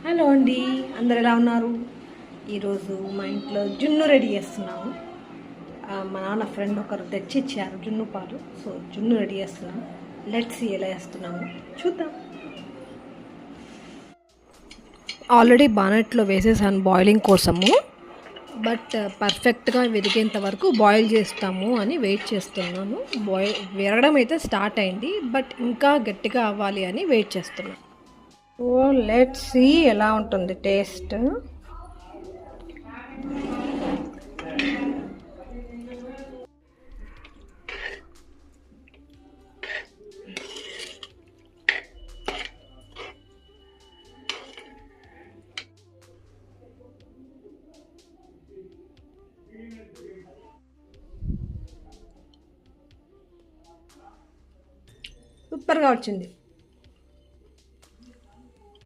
Hello అండి, అందరు ఎలా ఉన్నారు? ఈరోజు మా ఇంట్లో జున్ను రెడీ చేస్తున్నాము. మా నాన్న ఫ్రెండ్ ఒకరు తెచ్చిచ్చారు జున్ను పాలు. సో జున్ను రెడీ చేస్తున్నాము. లెట్స్ సీ ఎలా చేస్తున్నాము చూద్దాం. ఆల్రెడీ బానెట్లో వేసేసాను బాయిలింగ్ కోసము. బట్ పర్ఫెక్ట్గా విరిగేంత వరకు బాయిల్ చేస్తాము అని వెయిట్ చేస్తున్నాను. విరగడం అయితే స్టార్ట్ అయింది, బట్ ఇంకా గట్టిగా అవ్వాలి అని వెయిట్ చేస్తున్నాను. ఓ లెట్స్ సీ ఎలా ఉంటుంది టేస్ట్. సూపర్గా వచ్చింది.